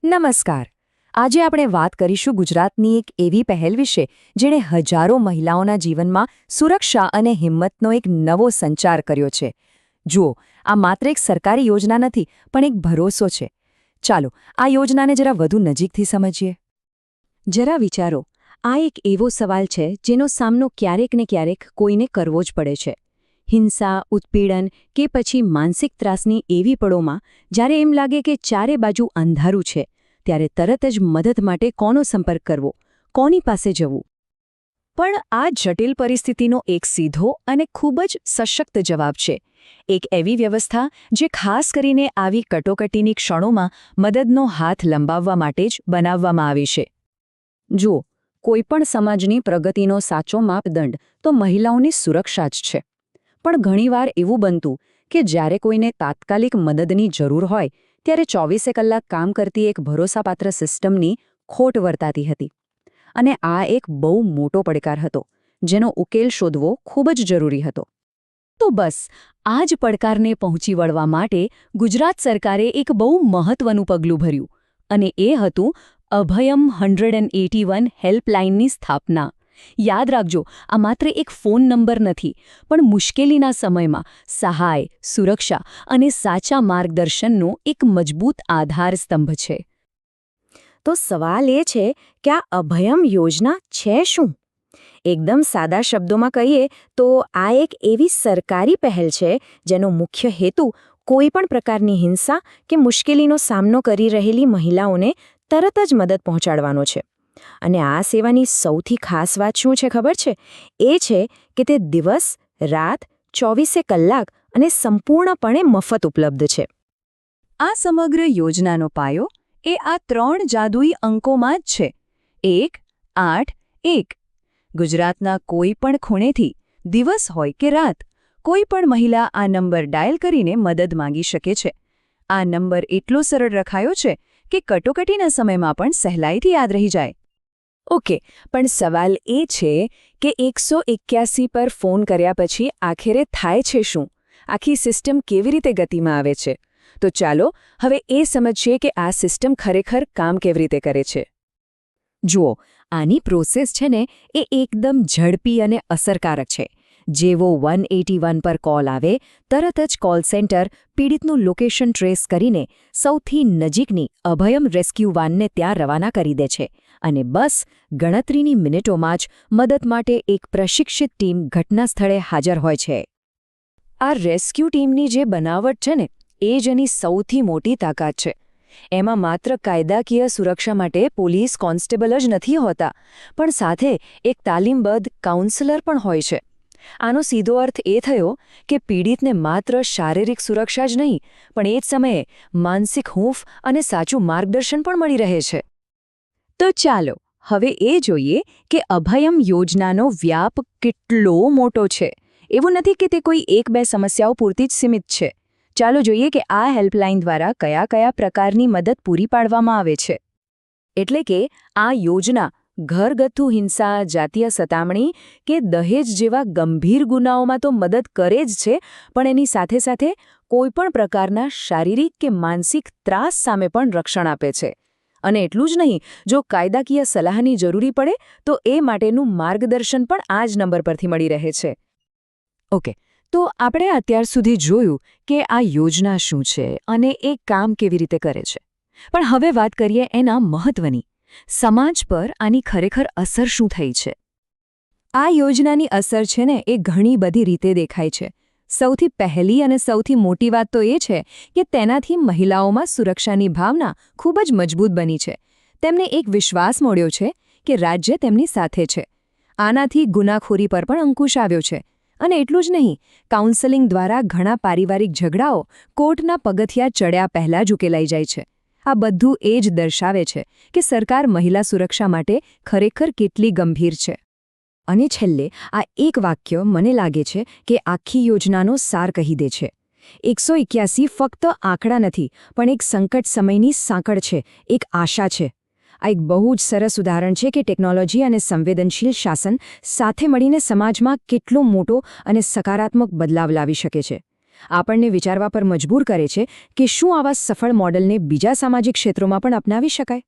નમસ્કાર. આજે આપણે વાત કરીશું ગુજરાતની એક એવી પહેલ વિશે જેણે હજારો મહિલાઓના જીવનમાં સુરક્ષા અને હિંમતનો એક નવો સંચાર કર્યો છે. જુઓ, આ માત્ર એક સરકારી યોજના નથી, પણ એક ભરોસો છે. ચાલો, આ યોજનાને જરા વધુ નજીકથી સમજીએ. જરા વિચારો, આ એક એવો સવાલ છે જેનો સામનો ક્યારેક ને ક્યારેક કોઈને કરવો જ પડે છે. હિંસા, ઉત્પીડન કે પછી માનસિક ત્રાસની એવી પળોમાં જ્યારે એમ લાગે કે ચારે બાજુ અંધારું છે, ત્યારે તરત જ મદદ માટે કોનો સંપર્ક કરવો, કોની પાસે જવું? પણ આ જટિલ પરિસ્થિતિનો એક સીધો અને ખૂબ જ સશક્ત જવાબ છે. એક એવી વ્યવસ્થા જે ખાસ કરીને આવી કટોકટીની ક્ષણોમાં મદદનો હાથ લંબાવવા માટે જ બનાવવામાં આવી છે. જુઓ, કોઈપણ સમાજની પ્રગતિનો સાચો માપદંડ તો મહિલાઓની સુરક્ષા જ છે. પણ ઘણીવાર એવું બનતું કે જ્યારે કોઈને તાત્કાલિક મદદની જરૂર હોય ત્યારે 24 કલાક કામ કરતી એક ભરોસાપાત્ર સિસ્ટમની ખોટ વર્તાતી હતી. અને આ એક બહુ મોટો પડકાર હતો, જેનો ઉકેલ શોધવો ખૂબ જ જરૂરી હતો. તો બસ, આ જ પડકારને પહોંચી વળવા માટે ગુજરાત સરકારે એક બહુ મહત્વનું પગલું ભર્યું, અને એ હતું અભયમ 181 હેલ્પલાઇનની સ્થાપના. યાદ રાખજો, આ માત્ર એક ફોન નંબર નથી, પણ મુશ્કેલીના સમયમાં સહાય, સુરક્ષા અને સાચા માર્ગદર્શનનો એક મજબૂત આધારસ્તંભ છે. તો સવાલ એ છે કે આ અભયમ યોજના છે શું? એકદમ સાદા શબ્દોમાં કહીએ તો આ એક એવી સરકારી પહેલ છે જેનો મુખ્ય હેતુ કોઈપણ પ્રકારની હિંસા કે મુશ્કેલીનો સામનો કરી રહેલી મહિલાઓને તરત જ મદદ પહોંચાડવાનો છે. અને આ સેવાની સૌથી ખાસ વાત શું છે ખબર છે? એ છે કે તે દિવસ, રાત, 24 કલાક અને સંપૂર્ણપણે મફત ઉપલબ્ધ છે. આ સમગ્ર યોજનાનો પાયો એ આ 3 જાદુઈ અંકોમાં જ છે: 1, 8, 1. ગુજરાતના કોઈ પણ ખૂણેથી, દિવસ હોય કે રાત, કોઈ પણ મહિલા આ નંબર ડાયલ કરીને મદદ માંગી શકે છે. આ નંબર એટલો સરળ રખાયો છે કે કટોકટીના સમયમાં પણ સહેલાઈથી યાદ રહી જાય. ઓકે, પણ સવાલ એ છે કે 181 પર ફોન કર્યા પછી આખરે થાય છે શું? આખી સિસ્ટમ કેવી રીતે ગતિમાં આવે છે? તો ચાલો હવે એ સમજીએ કે આ સિસ્ટમ ખરેખર કામ કેવી રીતે કરે છે. જુઓ, આની પ્રોસેસ છે ને એ એકદમ ઝડપી અને અસરકારક છે. જેવો 181 પર કોલ આવે, તરત જ કોલ સેન્ટર પીડિતનું લોકેશન ટ્રેસ કરીને સૌથી નજીકની અભયમ રેસ્ક્યુ વાનને ત્યાં રવાના કરી દે છે. અને બસ ગણતરીની મિનિટોમાં જ મદદ માટે એક પ્રશિક્ષિત ટીમ ઘટના સ્થળે હાજર હોય છે. આ રેસ્ક્યુ ટીમની જે બનાવટ છે ને, એ જ એની સૌથી મોટી તાકાત છે. એમાં માત્ર કાયદાકીય સુરક્ષા માટે પોલીસ કોન્સ્ટેબલ જ નથી હોતા, પણ સાથે એક તાલીમબદ્ધ કાઉન્સેલર પણ હોય છે. આનો સીધો અર્થ એ થયો કે પીડિતને માત્ર શારીરિક સુરક્ષા જ નહીં, પણ એ જ સમયે માનસિક હૂંફ અને સાચું માર્ગદર્શન પણ મળી રહે છે. તો ચાલો હવે એ જોઈએ કે અભયમ યોજનાનો વ્યાપ કેટલો મોટો છે. એવું નથી કે તે કોઈ 1-2 સમસ્યાઓ પૂરતી જ સીમિત છે. ચાલો જોઈએ કે આ હેલ્પલાઇન દ્વારા કયા પ્રકારની મદદ પૂરી પાડવામાં આવે છે. એટલે કે આ યોજના ઘરગથ્થુ હિંસા, જાતીય સતામણી કે દહેજ જેવા ગંભીર ગુનાઓમાં તો મદદ કરે જ છે, પણ એની સાથે સાથે કોઈપણ પ્રકારના શારીરિક કે માનસિક ત્રાસ સામે પણ રક્ષણ આપે છે. અને એટલું જ નહીં, જો કાયદાકીય સલાહની જરૂરી પડે તો એ માટેનું માર્ગદર્શન પણ આ જ નંબર પરથી મળી રહે છે. ઓકે, તો આપણે અત્યાર સુધી જોયું કે આ યોજના શું છે અને એ કામ કેવી રીતે કરે છે. પણ હવે વાત કરીએ એના મહત્વની. સમાજ પર આની ખરેખર અસર શું થઈ છે? આ યોજનાની અસર છે ને એ ઘણી બધી રીતે દેખાય છે. સૌથી પહેલી અને સૌથી મોટી વાત તો એ છે કે તેનાથી મહિલાઓમાં સુરક્ષાની ભાવના ખૂબ જ મજબૂત બની છે. તેમને એક વિશ્વાસ મળ્યો છે કે રાજ્ય તેમની સાથે છે. આનાથી ગુનાખોરી પર પણ અંકુશ આવ્યો છે. અને એટલું જ નહીં, કાઉન્સેલિંગ દ્વારા ઘણા પારિવારિક ઝઘડાઓ કોર્ટના પગથિયા ચડ્યા પહેલાં જ ઉકેલાઈ જાય છે. આ બધું એ જ દર્શાવે છે કે સરકાર મહિલા સુરક્ષા માટે ખરેખર કેટલી ગંભીર છે. અને છેલ્લે આ એક વાક્ય મને લાગે છે કે આખી યોજનાનો સાર કહી દે છે. 181 ફક્ત આંકડા નથી, પણ એક સંકટ સમયની સાંકળ છે, એક આશા છે. આ એક બહુ જ સરસ ઉદાહરણ છે કે ટેકનોલોજી અને સંવેદનશીલ શાસન સાથે મળીને સમાજમાં કેટલો મોટો અને સકારાત્મક બદલાવ લાવી શકે છે. આપણને વિચારવા પર મજબૂર કરે છે કે શું આવા સફળ મોડલને બીજા સામાજિક ક્ષેત્રોમાં પણ અપનાવી શકાય.